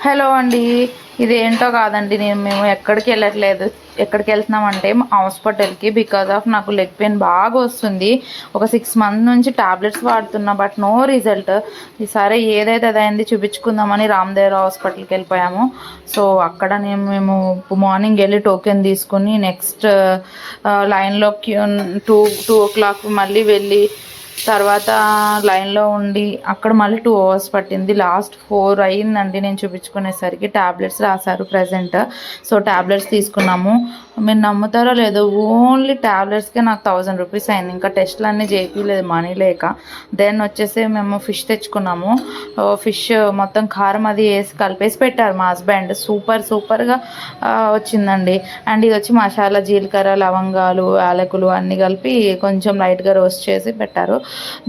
Hello అండి. ఇదేంటో కాదండి, మేము ఎక్కడికి వెళ్ళట్లేదు. ఎక్కడికి వెళ్తున్నామంటే హాస్పిటల్కి. బికాజ్ ఆఫ్ నాకు లెగ్ పెయిన్ బాగా వస్తుంది. ఒక 6 months నుంచి టాబ్లెట్స్ వాడుతున్నా, బట్ నో రిజల్ట్. ఈసారి ఏదైతే అదైంది చూపించుకుందామని రామదేవ్ హాస్పిటల్కి వెళ్ళిపోయాము. సో అక్కడ మేము మార్నింగ్ వెళ్ళి టోకెన్ తీసుకుని నెక్స్ట్ లైన్లోకి 2 o'clock మళ్ళీ వెళ్ళి తర్వాత లైన్లో ఉండి అక్కడ మళ్ళీ 2 hours పట్టింది. లాస్ట్ 4 అయ్యిందండి నేను చూపించుకునేసరికి. ట్యాబ్లెట్స్ రాశారు ప్రజెంట్. సో ట్యాబ్లెట్స్ తీసుకున్నాము. మీరు నమ్ముతారో లేదో, ఓన్లీ ట్యాబ్లెట్స్కే నాకు 1000 రూపీస్ అయింది. ఇంకా టెస్ట్లు అన్నీ చేయలేదు మనీ లేక. దెన్ వచ్చేసి మేము ఫిష్ తెచ్చుకున్నాము. ఫిష్ మొత్తం కారం అది వేసి కలిపేసి పెట్టారు మా హస్బెండ్. సూపర్గా వచ్చిందండి. అండ్ ఇది వచ్చి మసాలా, జీలకర్ర, లవంగాలు, యాలకులు అన్నీ కలిపి కొంచెం లైట్గా రోస్ట్ చేసి పెట్టారు.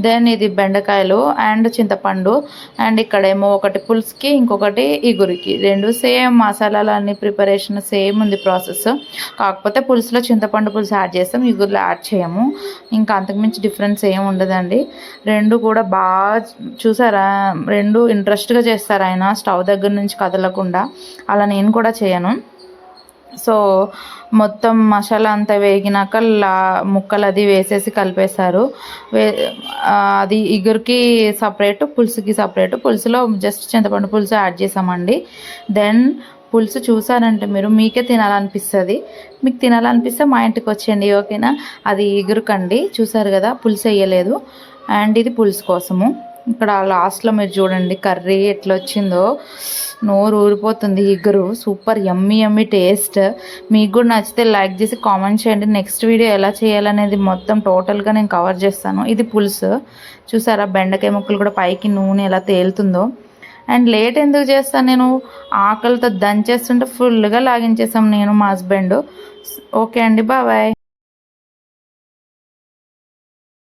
దెన్ ఇది బెండకాయలు అండ్ చింతపండు. అండ్ ఇక్కడేమో ఒకటి పులుసుకి, ఇంకొకటి ఇగురికి. రెండు సేమ్ మసాలాలు అన్ని ప్రిపరేషన్ సేమ్ ఉంది ప్రాసెస్. కాకపోతే పులుసులో చింతపండు పులుసు యాడ్ చేస్తాం, ఇగురులో యాడ్ చేయము. ఇంకా అంతకుమించి డిఫరెన్స్ ఏం ఉండదండి. రెండు కూడా బాగా చూసారా, రెండు ఇంట్రెస్ట్గా చేస్తారు ఆయన, స్టవ్ దగ్గర నుంచి కదలకుండా. అలా నేను కూడా చేయను. సో మొత్తం మసాలా అంతా వేగినాక ముక్కలు అది వేసేసి కలిపేశారు. అది ఇగురికి సపరేట్, పులుసుకి సపరేట్. పులుసులో జస్ట్ చింతపండు పులుసు యాడ్ చేసామండి. దెన్ పులుసు చూసారంటే మీకే తినాలనిపిస్తుంది. మీకు తినాలనిపిస్తే మా ఇంటికి వచ్చేయండి, ఓకేనా. అది ఇగురుకండి, చూసారు కదా పులుసు వేయలేదు. అండ్ ఇది పులుసు కోసము. ఇక్కడ లాస్ట్లో మీరు చూడండి కర్రీ ఎట్లా వచ్చిందో, నోరు ఊరిపోతుంది. ఇగురు సూపర్ యమ్మీ టేస్ట్. మీకు కూడా నచ్చితే లైక్ చేసి కామెంట్ చేయండి. నెక్స్ట్ వీడియో ఎలా చేయాలనేది మొత్తం టోటల్గా నేను కవర్ చేస్తాను. ఇది పులుసు చూసారా, బెండకాయ ముక్కలు కూడా పైకి నూనె ఎలా తేలుతుందో. అండ్ లేట్ ఎందుకు చేస్తాను నేను, ఆకలితో దంచేస్తుంటే ఫుల్గా లాగించేసాం నేను మా హస్బెండ్. ఓకే అండి, బాయ్.